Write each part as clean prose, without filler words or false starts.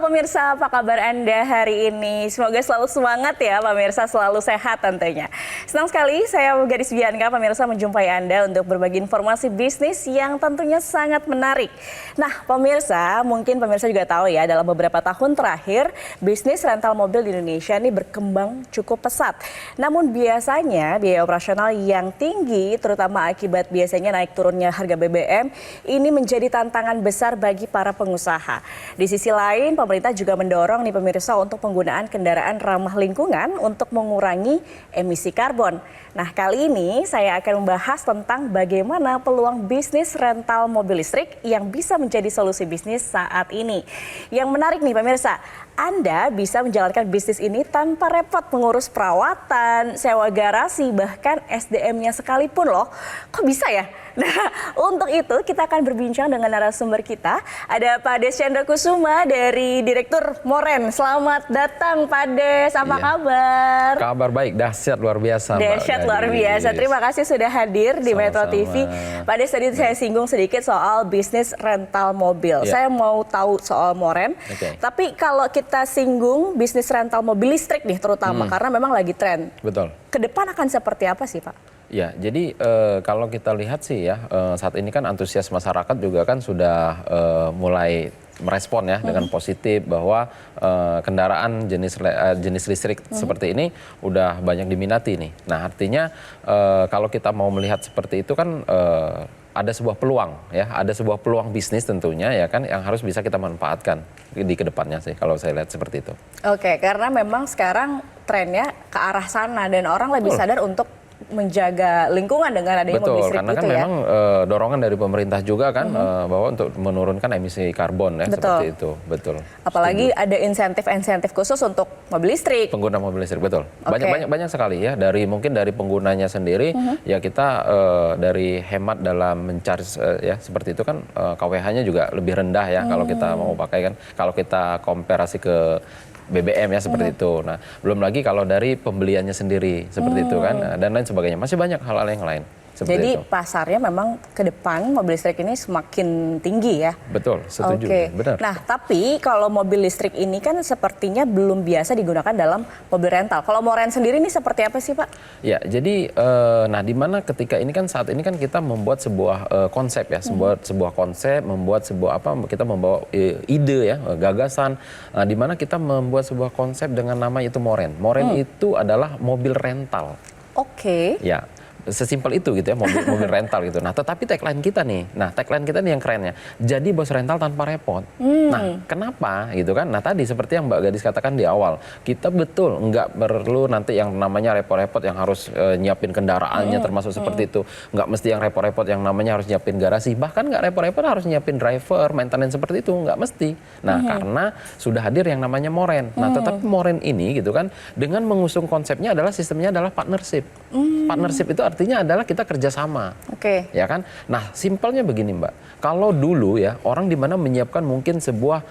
pemirsa, apa kabar Anda hari ini? Semoga selalu semangat ya pemirsa, selalu sehat tentunya. Senang sekali saya Gadis Bianca pemirsa menjumpai Anda untuk berbagi informasi bisnis yang tentunya sangat menarik. Nah pemirsa, mungkin pemirsa juga tahu ya dalam beberapa tahun terakhir bisnis rental mobil di Indonesia ini berkembang cukup pesat. Namun biasanya biaya operasional yang tinggi terutama akibat biasanya naik turunnya harga BBM ini menjadi tantangan besar bagi para pengusaha. Di sisi lain, pemerintah juga mendorong nih pemirsa untuk penggunaan kendaraan ramah lingkungan untuk mengurangi emisi karbon. Nah, kali ini saya akan membahas tentang bagaimana peluang bisnis rental mobil listrik yang bisa menjadi solusi bisnis saat ini. Yang menarik nih pemirsa, Anda bisa menjalankan bisnis ini tanpa repot mengurus perawatan, sewa garasi, bahkan SDM-nya sekalipun loh. Kok bisa ya? Nah, untuk itu kita akan berbincang dengan narasumber kita. Ada Pak Des Chandra Kusuma dari Direktur Moren. Selamat datang Pak Des, apa kabar? Kabar baik, dahsyat luar biasa. Dahsyat luar biasa. Terima kasih sudah hadir di Metro TV. Pak Des, tadi saya singgung sedikit soal bisnis rental mobil. Saya mau tahu soal Moren. Tapi kalau kita singgung bisnis rental mobil listrik nih terutama karena memang lagi tren. Betul. Ke depan akan seperti apa sih Pak? Ya, jadi kalau kita lihat sih ya, saat ini kan antusias masyarakat juga kan sudah mulai merespon ya dengan positif bahwa kendaraan jenis listrik seperti ini udah banyak diminati nih. Nah, artinya kalau kita mau melihat seperti itu kan ada sebuah peluang ya, ada sebuah peluang bisnis tentunya ya kan yang harus bisa kita manfaatkan di kedepannya sih kalau saya lihat seperti itu. Oke, karena memang sekarang trennya ke arah sana dan orang lebih sadar untuk menjaga lingkungan dengan adanya mobil listrik karena gitu kan ya. Memang dorongan dari pemerintah juga kan bahwa untuk menurunkan emisi karbon ya seperti itu. Betul. Apalagi ada insentif-insentif khusus untuk mobil listrik. Pengguna mobil listrik, betul. Banyak sekali ya, mungkin dari penggunanya sendiri ya kita dari hemat dalam mencharge ya seperti itu kan KWH-nya juga lebih rendah ya kalau kita mau pakai kan. Kalau kita komparasi ke BBM ya seperti itu. Nah, belum lagi kalau dari pembeliannya sendiri seperti itu kan dan lain sebagainya. Masih banyak hal-hal yang lain. Jadi pasarnya memang ke depan mobil listrik ini semakin tinggi ya. Betul, setuju. Benar. Nah, tapi kalau mobil listrik ini kan sepertinya belum biasa digunakan dalam mobil rental. Kalau Moren sendiri ini seperti apa sih Pak? Ya, jadi nah di mana ketika ini kan saat ini kan kita membuat sebuah konsep ya, sebuah konsep, membuat sebuah kita membawa ide ya, gagasan. Nah, di mana kita membuat sebuah konsep dengan nama itu Moren. Moren itu adalah mobil rental. Oke. Ya. Sesimpel itu gitu ya, mobil rental gitu. Nah, tetapi tagline kita nih yang kerennya, jadi bos rental tanpa repot. Nah, kenapa gitu kan? Nah, tadi seperti yang Mbak Gadis katakan di awal, kita betul nggak perlu nanti yang namanya repot-repot yang harus nyiapin kendaraannya termasuk seperti itu. Nggak mesti yang repot-repot yang namanya harus nyiapin garasi. Bahkan nggak repot-repot harus nyiapin driver, maintenance seperti itu. Nggak mesti. Nah, karena sudah hadir yang namanya Moren. Nah, tetapi Moren ini gitu kan, dengan mengusung konsepnya adalah sistemnya adalah partnership. Partnership itu artinya adalah kita kerjasama, ya kan? Nah, simpelnya begini Mbak, kalau dulu ya orang di mana menyiapkan mungkin sebuah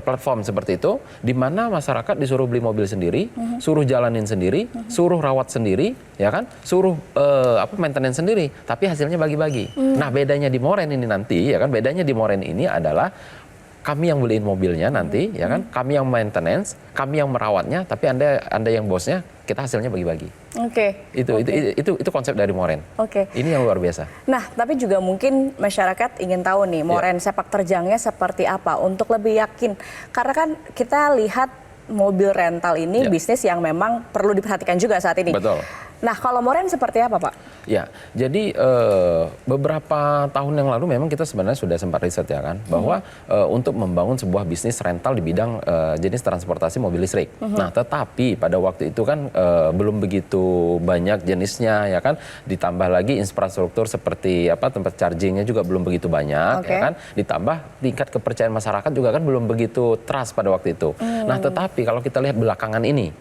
platform seperti itu, di mana masyarakat disuruh beli mobil sendiri, suruh jalanin sendiri, suruh rawat sendiri, ya kan? Suruh maintenance sendiri, tapi hasilnya bagi-bagi. Nah, bedanya di Moren ini nanti, ya kan? Bedanya di Moren ini adalah kami yang beliin mobilnya nanti, ya kan? Kami yang maintenance, kami yang merawatnya, tapi anda yang bosnya, kita hasilnya bagi-bagi. Itu konsep dari Moren. Ini yang luar biasa. Nah, tapi juga mungkin masyarakat ingin tahu nih, Moren sepak terjangnya seperti apa untuk lebih yakin. Karena kan kita lihat mobil rental ini bisnis yang memang perlu diperhatikan juga saat ini. Betul. Nah, kalau Moren seperti apa, Pak? Ya, jadi beberapa tahun yang lalu memang kita sebenarnya sudah sempat riset ya kan, bahwa untuk membangun sebuah bisnis rental di bidang jenis transportasi mobil listrik. Nah, tetapi pada waktu itu kan belum begitu banyak jenisnya ya kan, ditambah lagi infrastruktur seperti tempat chargingnya juga belum begitu banyak ya kan, ditambah tingkat kepercayaan masyarakat juga kan belum begitu trust pada waktu itu. Nah, tetapi kalau kita lihat belakangan ini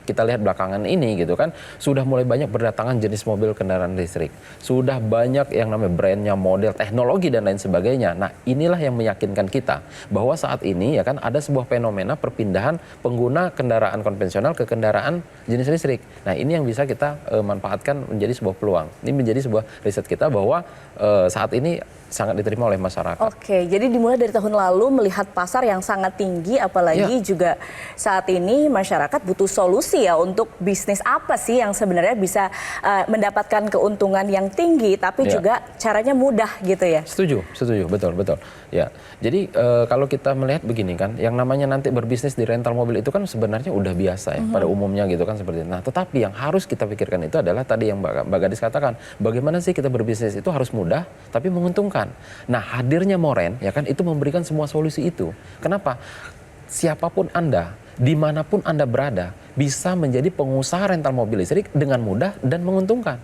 gitu kan, sudah mulai banyak berdatangan jenis mobil kendaraan listrik. listrik, sudah banyak yang namanya brandnya, model, teknologi dan lain sebagainya. Nah, inilah yang meyakinkan kita bahwa saat ini ya kan ada sebuah fenomena perpindahan pengguna kendaraan konvensional ke kendaraan jenis listrik. Nah, ini yang bisa kita manfaatkan menjadi sebuah peluang. Ini menjadi sebuah riset kita bahwa saat ini sangat diterima oleh masyarakat. Oke, jadi dimulai dari tahun lalu melihat pasar yang sangat tinggi, apalagi juga saat ini masyarakat butuh solusi ya untuk bisnis apa sih yang sebenarnya bisa mendapatkan keuntungan yang tinggi, tapi juga caranya mudah gitu ya. Setuju, betul. Ya, jadi kalau kita melihat begini kan, yang namanya nanti berbisnis di rental mobil itu kan sebenarnya udah biasa ya pada umumnya gitu kan seperti itu. Nah, tetapi yang harus kita pikirkan itu adalah tadi yang Mbak Gadis katakan, bagaimana sih kita berbisnis itu harus mudah tapi menguntungkan. Nah, hadirnya Moren ya kan itu memberikan semua solusi itu. Kenapa? Siapapun Anda, dimanapun Anda berada, bisa menjadi pengusaha rental mobil listrik dengan mudah dan menguntungkan.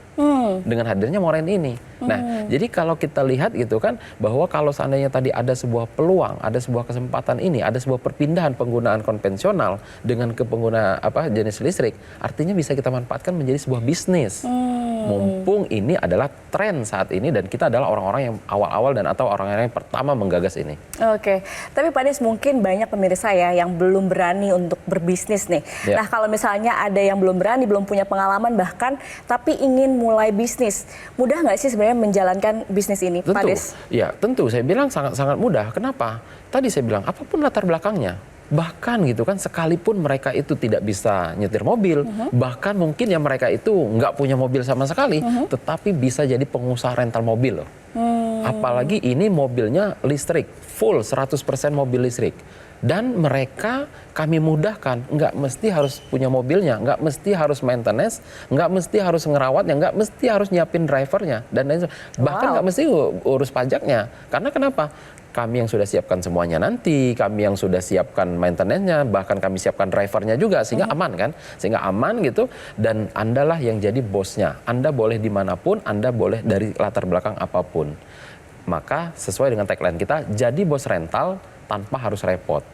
Dengan hadirnya Moren ini. Nah, jadi kalau kita lihat gitu kan, bahwa kalau seandainya tadi ada sebuah peluang, ada sebuah kesempatan ini, ada sebuah perpindahan penggunaan konvensional dengan ke pengguna jenis listrik, artinya bisa kita manfaatkan menjadi sebuah bisnis. Mumpung ini adalah tren saat ini dan kita adalah orang-orang yang awal-awal dan atau orang-orang yang pertama menggagas ini. Oke, tapi Pak Des mungkin banyak pemirsa ya yang belum berani untuk berbisnis nih. Nah, kalau misalnya ada yang belum berani, belum punya pengalaman bahkan, tapi ingin mulai bisnis, mudah nggak sih sebenarnya menjalankan bisnis ini, Tentu, Pak Des? ya tentu. Saya bilang sangat-sangat mudah. Kenapa? Tadi saya bilang apapun latar belakangnya. Bahkan gitu kan, sekalipun mereka itu tidak bisa nyetir mobil, bahkan mungkin ya mereka itu nggak punya mobil sama sekali, tetapi bisa jadi pengusaha rental mobil loh. Apalagi ini mobilnya listrik, full 100% mobil listrik. Dan mereka kami mudahkan, nggak mesti harus punya mobilnya, nggak mesti harus maintenance, nggak mesti harus ngerawatnya, nggak mesti harus nyiapin drivernya, dan lain sebagainya. Bahkan nggak mesti urus pajaknya. Karena kenapa? Kami yang sudah siapkan semuanya nanti, kami yang sudah siapkan maintenance-nya, bahkan kami siapkan drivernya juga, sehingga aman kan? Sehingga aman gitu, dan Andalah yang jadi bosnya. Anda boleh dimanapun, Anda boleh dari latar belakang apapun. Maka sesuai dengan tagline kita, jadi bos rental tanpa harus repot.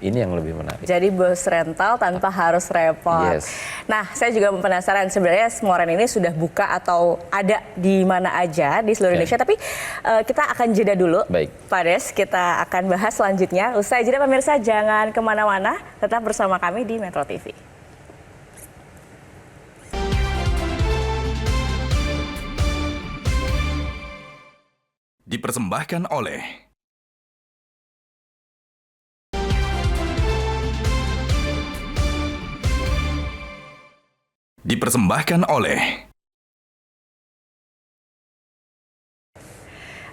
Ini yang lebih menarik. Jadi bos rental tanpa harus repot. Yes. Nah, saya juga penasaran sebenarnya Moren ini sudah buka atau ada di mana aja di seluruh Indonesia. Tapi kita akan jeda dulu. Baik. Pak Des, kita akan bahas selanjutnya. Usai jeda pemirsa, jangan kemana-mana. Tetap bersama kami di Metro TV. Dipersembahkan oleh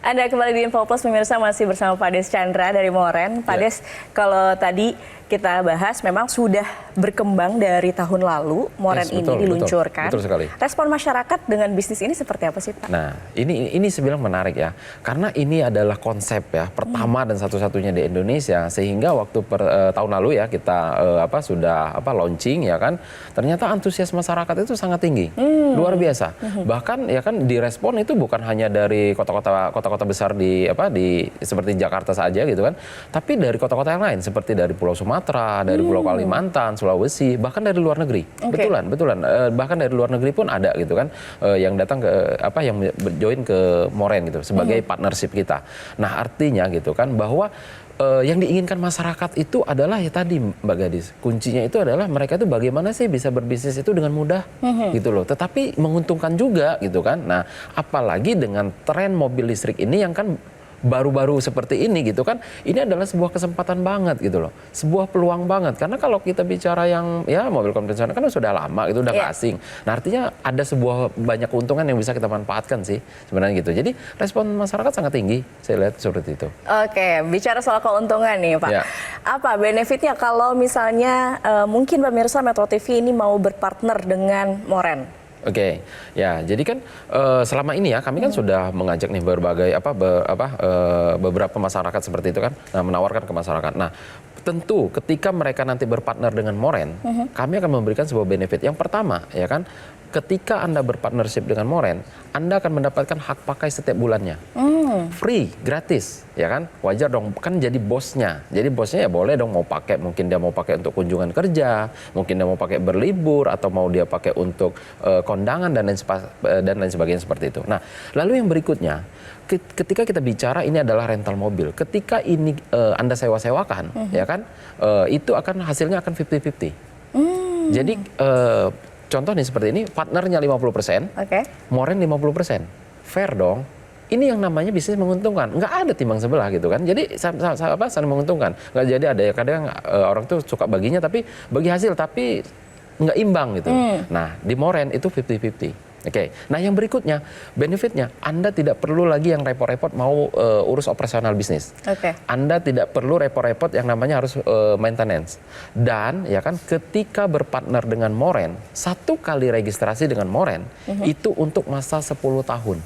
Anda kembali di Info Plus, pemirsa, masih bersama Pak Des Chandra dari Moren. Pak Des, kalau tadi kita bahas memang sudah berkembang dari tahun lalu, Moren ini diluncurkan. Betul sekali. Respon masyarakat dengan bisnis ini seperti apa sih, Pak? Nah, ini sebenarnya menarik ya. Karena ini adalah konsep ya, pertama dan satu-satunya di Indonesia, sehingga waktu tahun lalu ya kita sudah launching ya kan, ternyata antusias masyarakat itu sangat tinggi. Luar biasa. Bahkan ya kan direspon itu bukan hanya dari kota-kota besar di seperti Jakarta saja gitu kan, tapi dari kota-kota yang lain seperti dari Pulau Sumatera, dari Pulau Kalimantan, Sulawesi, bahkan dari luar negeri. Betulan. Bahkan dari luar negeri pun ada gitu kan, yang datang ke yang join ke Moren gitu sebagai partnership kita. Nah, artinya gitu kan bahwa yang diinginkan masyarakat itu adalah ya tadi Mbak Gadis, kuncinya itu adalah mereka itu bagaimana sih bisa berbisnis itu dengan mudah gitu loh, tetapi menguntungkan juga gitu kan. Nah, apalagi dengan tren mobil listrik ini yang kan baru-baru seperti ini gitu kan, ini adalah sebuah kesempatan banget gitu loh, sebuah peluang banget. Karena kalau kita bicara yang ya mobil konvensional kan sudah lama gitu, udah nggak asing. Nah, artinya ada sebuah banyak keuntungan yang bisa kita manfaatkan sih sebenarnya gitu. Jadi respon masyarakat sangat tinggi, saya lihat seperti itu. Oke, bicara soal keuntungan nih Pak, apa benefitnya kalau misalnya mungkin pemirsa Metro TV ini mau berpartner dengan Moren? Oke, ya jadi kan selama ini ya kami kan sudah mengajak nih berbagai beberapa masyarakat seperti itu kan, menawarkan ke masyarakat. Nah, tentu ketika mereka nanti berpartner dengan Moren, kami akan memberikan sebuah benefit. Yang pertama ya kan, ketika Anda berpartnership dengan Moren, Anda akan mendapatkan hak pakai setiap bulannya. Free, gratis, ya kan? Wajar dong, kan jadi bosnya. Jadi bosnya ya boleh dong mau pakai, mungkin dia mau pakai untuk kunjungan kerja, mungkin dia mau pakai berlibur, atau mau dia pakai untuk kondangan dan lain sebagainya seperti itu. Nah, lalu yang berikutnya, ketika kita bicara ini adalah rental mobil, ketika ini Anda sewa-sewakan, ya kan, itu akan hasilnya akan 50-50. Jadi contoh nih seperti ini, partnernya 50%, Moren 50%. Fair dong. Ini yang namanya bisnis menguntungkan. Nggak ada timbang sebelah gitu kan. Jadi saling menguntungkan. Nggak jadi ada ya kadang orang tuh suka baginya tapi bagi hasil tapi nggak imbang gitu. Nah, di Moren itu 50-50. Oke. Nah, yang berikutnya, benefitnya Anda tidak perlu lagi yang repot-repot mau urus operasional bisnis. Anda tidak perlu repot-repot yang namanya harus maintenance. Dan ya kan ketika berpartner dengan Moren, 1 kali registrasi dengan Moren itu untuk masa 10 tahun.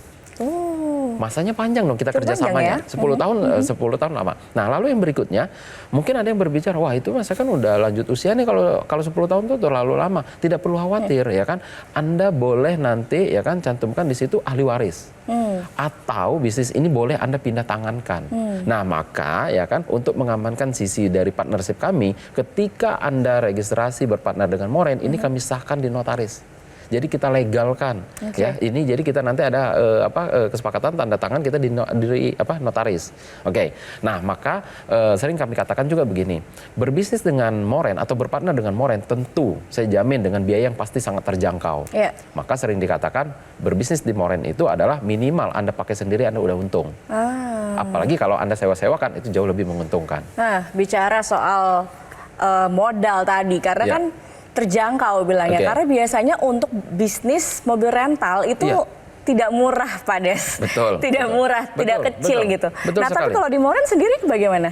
Masanya panjang dong kita kerjasamanya. Ya? 10 tahun 10 tahun lama. Nah, lalu yang berikutnya mungkin ada yang berbicara, wah itu masa kan udah lanjut usia nih kalau 10 tahun itu terlalu lama. Tidak perlu khawatir ya kan. Anda boleh nanti ya kan cantumkan di situ ahli waris. Atau bisnis ini boleh Anda pindah tangankan. Nah, maka ya kan untuk mengamankan sisi dari partnership kami, ketika Anda registrasi berpartner dengan Moren, ini kami sahkan di notaris. Jadi kita legalkan, ya. Ini jadi kita nanti ada kesepakatan tanda tangan kita di notaris. Nah, maka sering kami katakan juga begini, berbisnis dengan Moren atau berpartner dengan Moren tentu saya jamin dengan biaya yang pasti sangat terjangkau. Maka sering dikatakan berbisnis di Moren itu adalah minimal Anda pakai sendiri Anda udah untung. Apalagi kalau Anda sewa-sewakan itu jauh lebih menguntungkan. Nah, bicara soal modal tadi, karena kan terjangkau bilangnya, karena biasanya untuk bisnis mobil rental itu tidak murah, Pak Des. Tidak murah, tidak kecil gitu. Nah, tapi kalau di Moren sendiri bagaimana?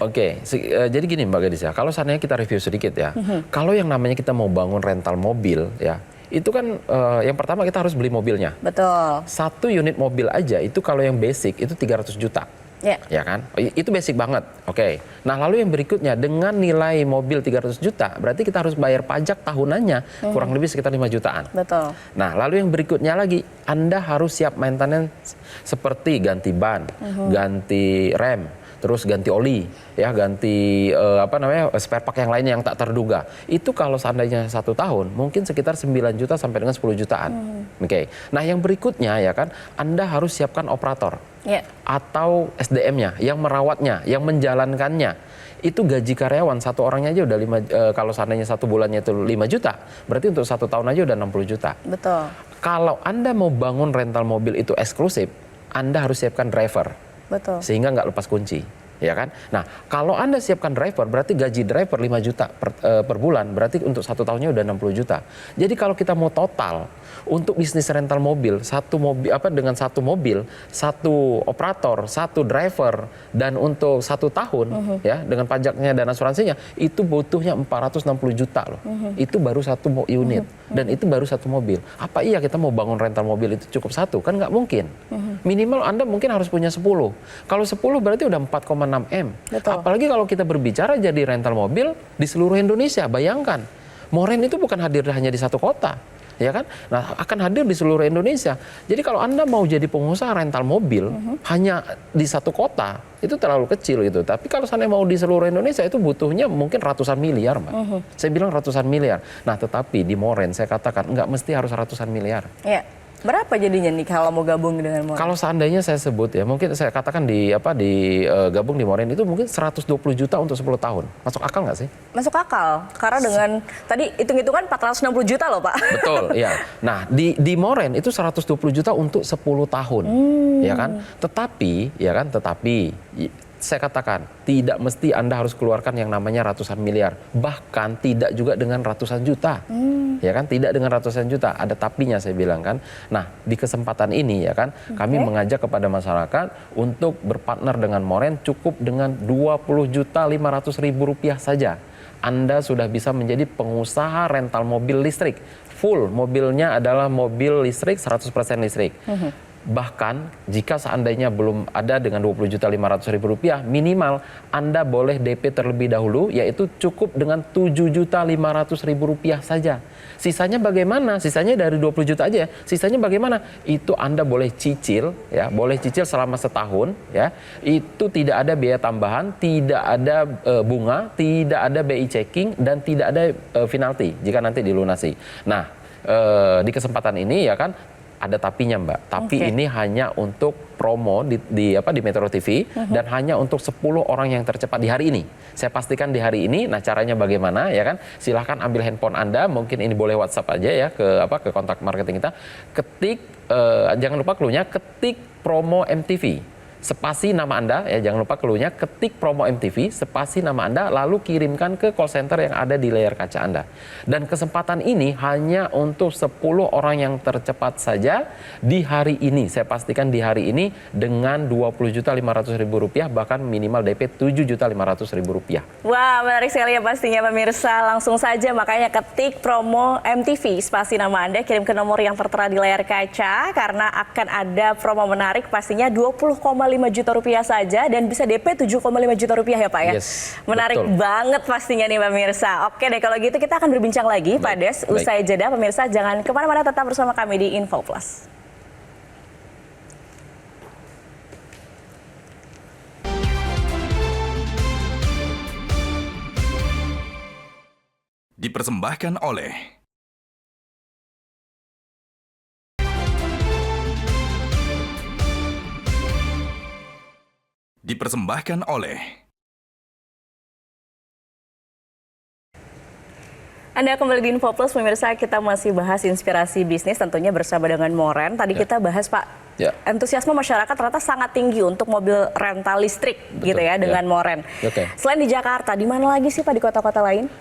Jadi gini Mbak Gadis ya, kalau seandainya kita review sedikit ya, kalau yang namanya kita mau bangun rental mobil ya, itu kan yang pertama kita harus beli mobilnya. 1 unit mobil aja itu kalau yang basic itu 300 juta. Ya kan? Itu basic banget. Nah, lalu yang berikutnya dengan nilai mobil 300 juta, berarti kita harus bayar pajak tahunannya kurang lebih sekitar 5 jutaan. Nah, lalu yang berikutnya lagi, Anda harus siap maintenance seperti ganti ban, ganti rem, terus ganti oli, ya ganti spare part yang lainnya yang tak terduga. Itu kalau seandainya 1 tahun mungkin sekitar 9 juta sampai dengan 10 jutaan. Nah, yang berikutnya ya kan Anda harus siapkan operator atau SDM-nya yang merawatnya, yang menjalankannya. Itu gaji karyawan 1 orangnya aja udah kalau seandainya 1 bulannya itu 5 juta, berarti untuk 1 tahun aja udah 60 juta. Kalau Anda mau bangun rental mobil itu eksklusif, Anda harus siapkan driver. Sehingga nggak lepas kunci, ya kan? Nah, kalau Anda siapkan driver, berarti gaji driver 5 juta per bulan, berarti untuk 1 tahunnya udah 60 juta. Jadi kalau kita mau total untuk bisnis rental mobil, dengan 1 mobil, 1 operator, 1 driver, dan untuk 1 tahun, ya dengan pajaknya dan asuransinya, itu butuhnya 460 juta loh. Itu baru 1 unit, dan itu baru 1 mobil. Apa iya kita mau bangun rental mobil itu cukup 1? Kan nggak mungkin. Minimal Anda mungkin harus punya 10. Kalau 10 berarti udah 4,6 M. Apalagi kalau kita berbicara jadi rental mobil di seluruh Indonesia. Bayangkan, Moren itu bukan hadir hanya di 1 kota, ya kan? Nah, akan hadir di seluruh Indonesia. Jadi kalau Anda mau jadi pengusaha rental mobil hanya di 1 kota, itu terlalu kecil gitu. Tapi kalau saya mau di seluruh Indonesia itu butuhnya mungkin ratusan miliar, Mbak. Saya bilang ratusan miliar. Nah, tetapi di Moren saya katakan nggak mesti harus ratusan miliar. Berapa jadinya nih kalau mau gabung dengan Moren? Kalau seandainya saya sebut ya, mungkin saya katakan gabung di Moren itu mungkin 120 juta untuk 10 tahun. Masuk akal nggak sih? Masuk akal. Karena dengan tadi hitung-hitungan 460 juta loh, Pak. Betul, ya. Nah, di Moren itu 120 juta untuk 10 tahun. Ya kan? Tetapi saya katakan, tidak mesti Anda harus keluarkan yang namanya ratusan miliar. Bahkan tidak juga dengan ratusan juta. Ya kan, tidak dengan ratusan juta. Ada tapinya saya bilang kan. Nah, di kesempatan ini ya kan, kami mengajak kepada masyarakat untuk berpartner dengan Moren cukup dengan 20.500.000 rupiah saja. Anda sudah bisa menjadi pengusaha rental mobil listrik. Full mobilnya adalah mobil listrik, 100% listrik. Bahkan jika seandainya belum ada dengan 20.500.000 rupiah, minimal Anda boleh DP terlebih dahulu, yaitu cukup dengan 7.500.000 rupiah saja. Sisanya bagaimana? Sisanya dari 20 juta aja. Sisanya bagaimana? Itu Anda boleh cicil, ya, boleh cicil selama setahun, ya. Itu tidak ada biaya tambahan, tidak ada bunga, tidak ada BI checking, dan tidak ada penalti jika nanti dilunasi. Nah, di kesempatan ini ya kan ada tapinya Mbak. Tapi ini hanya untuk promo di Metro TV dan hanya untuk 10 orang yang tercepat di hari ini. Saya pastikan di hari ini. Nah, caranya bagaimana ya kan? Silahkan ambil handphone Anda, mungkin ini boleh WhatsApp aja ya ke kontak marketing kita. Ketik jangan lupa clue-nya, ketik promo MTV. Spasi nama Anda, ya jangan lupa clue-nya, ketik promo MTV, spasi nama Anda, lalu kirimkan ke call center yang ada di layar kaca Anda. Dan kesempatan ini hanya untuk 10 orang yang tercepat saja di hari ini. Saya pastikan di hari ini dengan 20.500.000 rupiah, bahkan minimal DP 7.500.000 rupiah. Wah, menarik sekali ya pastinya pemirsa. Langsung saja makanya ketik promo MTV, spasi nama Anda, kirim ke nomor yang tertera di layar kaca, karena akan ada promo menarik pastinya 20,5 juta rupiah saja dan bisa DP 7,5 juta rupiah ya Pak ya. Yes, menarik betul banget pastinya nih pemirsa. Oke deh, kalau gitu kita akan berbincang lagi Pak Des usai jeda. Pemirsa jangan kemana-mana, tetap bersama kami di Info Plus. Dipersembahkan oleh Anda kembali di Info Plus, pemirsa. Kita masih bahas inspirasi bisnis tentunya bersama dengan Moren. Tadi kita bahas Pak, antusiasme masyarakat ternyata sangat tinggi untuk mobil rental listrik. Betul, gitu ya dengan Moren. Selain di Jakarta, di mana lagi sih Pak, di kota-kota lain?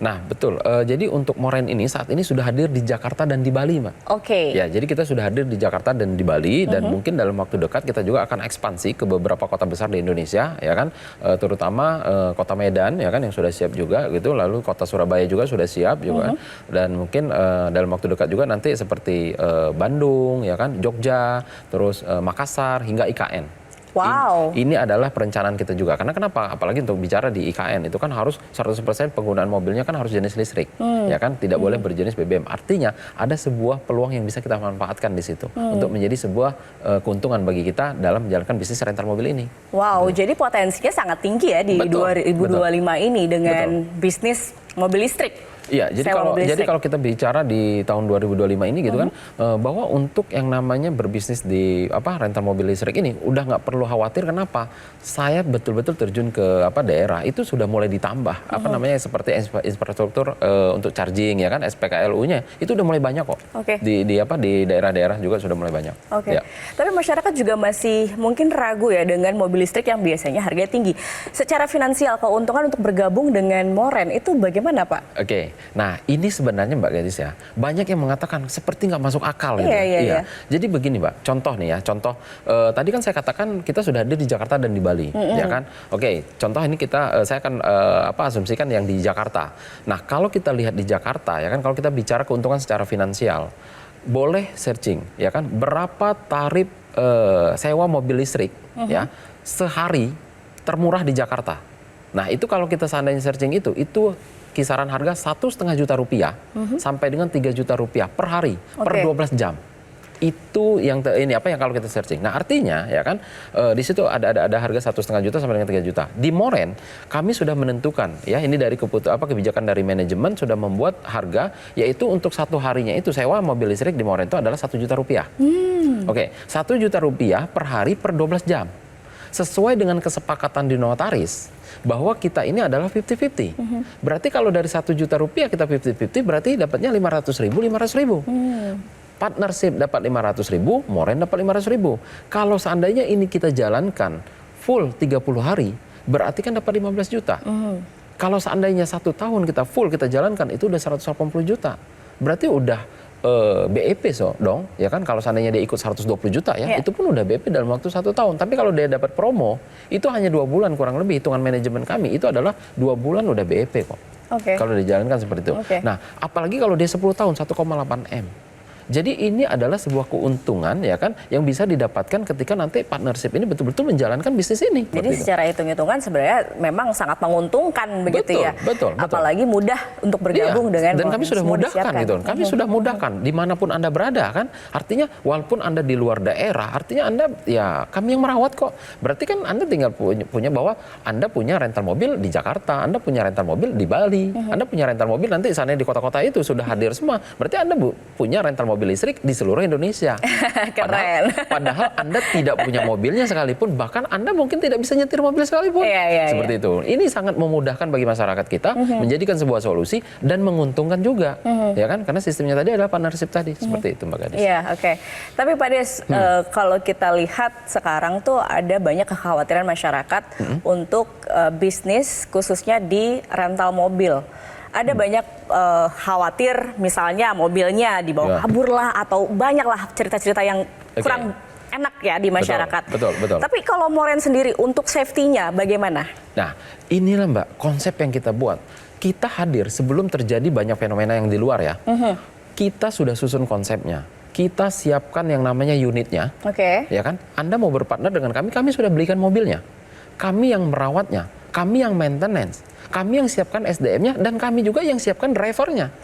Nah betul. Jadi untuk Moren ini saat ini sudah hadir di Jakarta dan di Bali, Mbak. Ya, jadi kita sudah hadir di Jakarta dan di Bali dan mungkin dalam waktu dekat kita juga akan ekspansi ke beberapa kota besar di Indonesia, ya kan? Terutama kota Medan, ya kan, yang sudah siap juga gitu. Lalu kota Surabaya juga sudah siap juga. Dan mungkin dalam waktu dekat juga nanti seperti Bandung, ya kan, Jogja, terus Makassar hingga IKN. Wow. Ini adalah perencanaan kita juga. Karena kenapa? Apalagi untuk bicara di IKN itu kan harus 100% penggunaan mobilnya kan harus jenis listrik, ya kan? Tidak boleh berjenis BBM. Artinya ada sebuah peluang yang bisa kita manfaatkan di situ untuk menjadi sebuah keuntungan bagi kita dalam menjalankan bisnis rental mobil ini. Wow, jadi potensinya sangat tinggi ya di 2025 ini dengan bisnis mobil listrik. Iya, jadi kalau kita bicara di tahun 2025 ini gitu kan, bahwa untuk yang namanya berbisnis di rental mobil listrik ini udah nggak perlu khawatir. Kenapa? Saya betul-betul terjun ke daerah itu sudah mulai ditambah seperti infrastruktur untuk charging, ya kan, SPKLU-nya itu udah mulai banyak kok. Di daerah-daerah juga sudah mulai banyak. Ya. Tapi masyarakat juga masih mungkin ragu ya dengan mobil listrik yang biasanya harganya tinggi. Secara finansial, keuntungan untuk bergabung dengan Moren itu bagaimana Pak? Nah, ini sebenarnya Mbak Gadis ya, banyak yang mengatakan seperti nggak masuk akal gitu. Iya. Jadi begini Mbak, contoh nih ya, tadi kan saya katakan kita sudah hadir di Jakarta dan di Bali, ya kan? Contoh ini saya akan asumsikan yang di Jakarta. Nah, kalau kita lihat di Jakarta, ya kan, kalau kita bicara keuntungan secara finansial, boleh searching, ya kan, berapa tarif sewa mobil listrik, ya, sehari termurah di Jakarta. Nah, itu kalau kita seandainya searching itu kisaran harga 1,5 juta rupiah sampai dengan 3 juta rupiah per hari per 12 jam. Itu yang kalau kita searching. Nah, artinya ya kan di situ ada harga 1,5 juta sampai dengan 3 juta. Di Moren kami sudah menentukan, ya, ini dari kebijakan dari manajemen sudah membuat harga, yaitu untuk satu harinya itu sewa mobil listrik di Moren itu adalah 1 juta rupiah. 1 juta rupiah per hari per 12 jam. Sesuai dengan kesepakatan di notaris bahwa kita ini adalah 50-50. Berarti kalau dari 1 juta rupiah kita 50-50, berarti dapatnya 500.000. Partnership dapat 500.000, Moren dapat 500.000. Kalau seandainya ini kita jalankan full 30 hari, berarti kan dapat 15 juta. Kalau seandainya 1 tahun kita full kita jalankan, itu udah 180 juta. Berarti udah BEP dong, ya kan, kalau seandainya dia ikut 120 juta ya, itu pun udah BEP dalam waktu 1 tahun. Tapi kalau dia dapat promo, itu hanya 2 bulan kurang lebih, hitungan manajemen kami, itu adalah 2 bulan udah BEP kok. Kalau dijalankan seperti itu. Nah, apalagi kalau dia 10 tahun, 1,8 M. Jadi ini adalah sebuah keuntungan ya kan yang bisa didapatkan ketika nanti partnership ini betul-betul menjalankan bisnis ini. Jadi secara hitung-hitungan sebenarnya memang sangat menguntungkan begitu ya. Betul. Apalagi mudah untuk bergabung dengan dan kami sudah semua mudahkan disiapkan. gitu. Kami sudah mudahkan dimanapun Anda berada kan. Artinya walaupun Anda di luar daerah, artinya Anda ya kami yang merawat kok. Berarti kan Anda tinggal punya bahwa Anda punya rental mobil di Jakarta, Anda punya rental mobil di Bali, Anda punya rental mobil nanti sana di kota-kota itu sudah hadir semua. Berarti Anda punya rental mobil listrik di seluruh Indonesia. Keren. Padahal Anda tidak punya mobilnya sekalipun, bahkan Anda mungkin tidak bisa nyetir mobil sekalipun. Seperti itu. Ini sangat memudahkan bagi masyarakat kita, menjadikan sebuah solusi dan menguntungkan juga. Ya kan? Karena sistemnya tadi adalah partnership tadi. Seperti itu Mbak Gadis. Iya, oke. Tapi Pak Des, kalau kita lihat sekarang tuh ada banyak kekhawatiran masyarakat untuk bisnis khususnya di rental mobil. Ada banyak khawatir misalnya mobilnya dibawa kabur lah atau banyak lah cerita-cerita yang kurang enak ya di masyarakat. Betul. Tapi kalau Moren sendiri untuk safety-nya bagaimana? Nah, inilah Mbak konsep yang kita buat. Kita hadir sebelum terjadi banyak fenomena yang di luar ya. Kita sudah susun konsepnya. Kita siapkan yang namanya unitnya. Ya kan? Anda mau berpartner dengan kami sudah belikan mobilnya. Kami yang merawatnya, kami yang maintenance. Kami yang siapkan SDM-nya dan kami juga yang siapkan drivernya.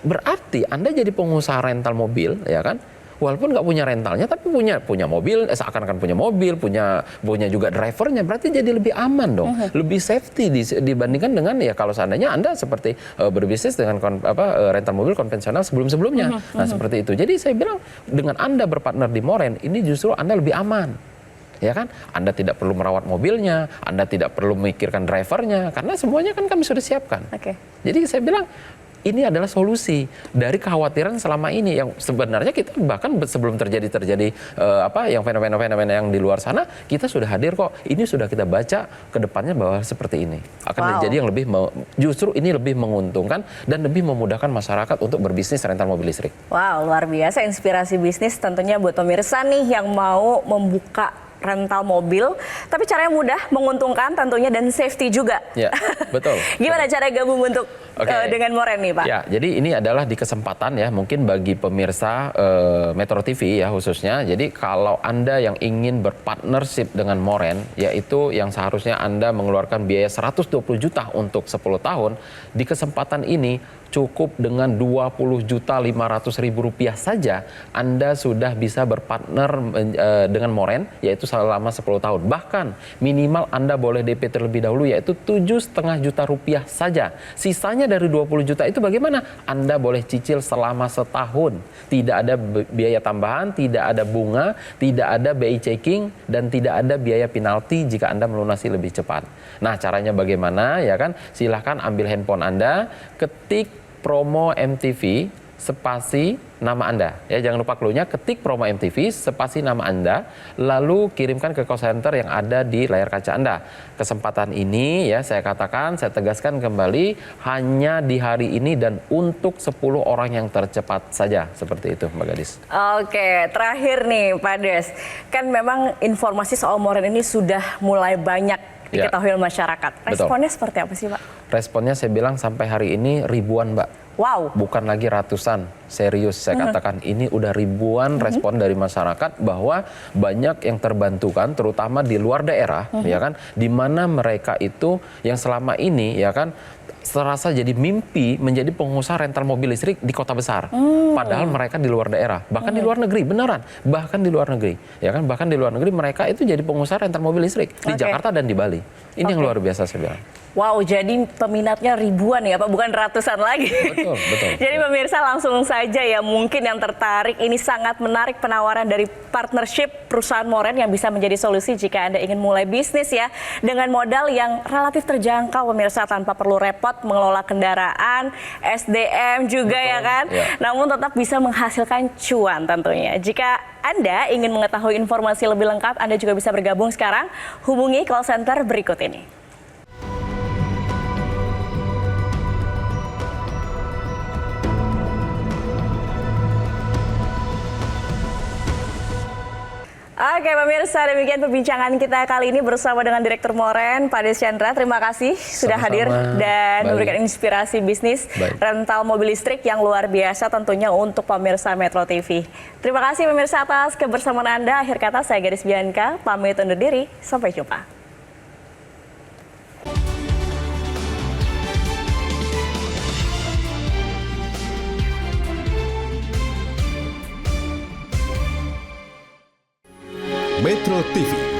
Berarti Anda jadi pengusaha rental mobil, ya kan? Walaupun nggak punya rentalnya, tapi punya mobil, seakan-akan punya mobil, punya juga drivernya. Berarti jadi lebih aman dong, lebih safety dibandingkan dengan ya kalau seandainya Anda seperti berbisnis dengan rental mobil konvensional sebelum-sebelumnya. Nah seperti itu. Jadi saya bilang dengan Anda berpartner di Moren, ini justru Anda lebih aman. Ya kan, Anda tidak perlu merawat mobilnya, Anda tidak perlu memikirkan drivernya, karena semuanya kan kami sudah siapkan. Jadi saya bilang ini adalah solusi dari kekhawatiran selama ini yang sebenarnya kita bahkan sebelum terjadi yang fenomena-fenomena yang di luar sana kita sudah hadir kok. Ini sudah kita baca ke depannya bahwa seperti ini akan menjadi yang justru ini lebih menguntungkan dan lebih memudahkan masyarakat untuk berbisnis rental mobil listrik. Wow, luar biasa inspirasi bisnis tentunya buat pemirsa nih yang mau membuka rental mobil, tapi caranya mudah, menguntungkan tentunya dan safety juga. Ya, betul. Gimana cara gabung untuk dengan Moren nih Pak? Ya, jadi ini adalah di kesempatan ya, mungkin bagi pemirsa Metro TV ya khususnya. Jadi kalau Anda yang ingin berpartnership dengan Moren, yaitu yang seharusnya Anda mengeluarkan biaya 120 juta untuk 10 tahun, di kesempatan ini cukup dengan 20.500.000 rupiah saja Anda sudah bisa berpartner dengan Moren, yaitu selama 10 tahun. Bahkan minimal Anda boleh DP terlebih dahulu, yaitu 7,5 juta rupiah saja. Sisanya dari 20 juta itu bagaimana? Anda boleh cicil selama setahun. Tidak ada biaya tambahan, tidak ada bunga, tidak ada BI checking, dan tidak ada biaya penalti jika Anda melunasi lebih cepat. Nah caranya bagaimana ya kan? Silahkan ambil handphone Anda, ketik promo MTV spasi nama Anda. Ya, jangan lupa clue-nya, ketik promo MTV spasi nama Anda, lalu kirimkan ke call center yang ada di layar kaca Anda. Kesempatan ini ya saya tegaskan kembali hanya di hari ini dan untuk 10 orang yang tercepat saja. Seperti itu Mbak Gadis. Oke, terakhir nih Pak Des. Kan memang informasi soal Moren ini sudah mulai banyak diketahui masyarakat. Responnya seperti apa sih Pak? Responnya saya bilang sampai hari ini ribuan Mbak. Wow. Bukan lagi ratusan, serius saya katakan ini udah ribuan respon dari masyarakat bahwa banyak yang terbantukan, terutama di luar daerah, ya kan, di mana mereka itu yang selama ini, ya kan, serasa jadi mimpi menjadi pengusaha rental mobil listrik di kota besar, padahal mereka di luar daerah, bahkan di luar negeri, beneran, bahkan di luar negeri, ya kan, bahkan di luar negeri mereka itu jadi pengusaha rental mobil listrik di Jakarta dan di Bali. Ini yang luar biasa saya bilang. Wow, jadi peminatnya ribuan ya Pak, bukan ratusan lagi. Betul. Jadi pemirsa langsung saja ya, mungkin yang tertarik, ini sangat menarik penawaran dari partnership perusahaan Moren yang bisa menjadi solusi jika Anda ingin mulai bisnis ya, dengan modal yang relatif terjangkau pemirsa, tanpa perlu repot mengelola kendaraan, SDM juga ya kan, namun tetap bisa menghasilkan cuan tentunya. Jika Anda ingin mengetahui informasi lebih lengkap, Anda juga bisa bergabung sekarang, hubungi call center berikut ini. Oke pemirsa, demikian perbincangan kita kali ini bersama dengan Direktur Moren, Pak Des Chandra. Terima kasih sudah hadir dan memberikan inspirasi bisnis rental mobil listrik yang luar biasa tentunya untuk pemirsa Metro TV. Terima kasih pemirsa atas kebersamaan Anda. Akhir kata saya Gadis Bianca, pamit undur diri. Sampai jumpa. Metro TV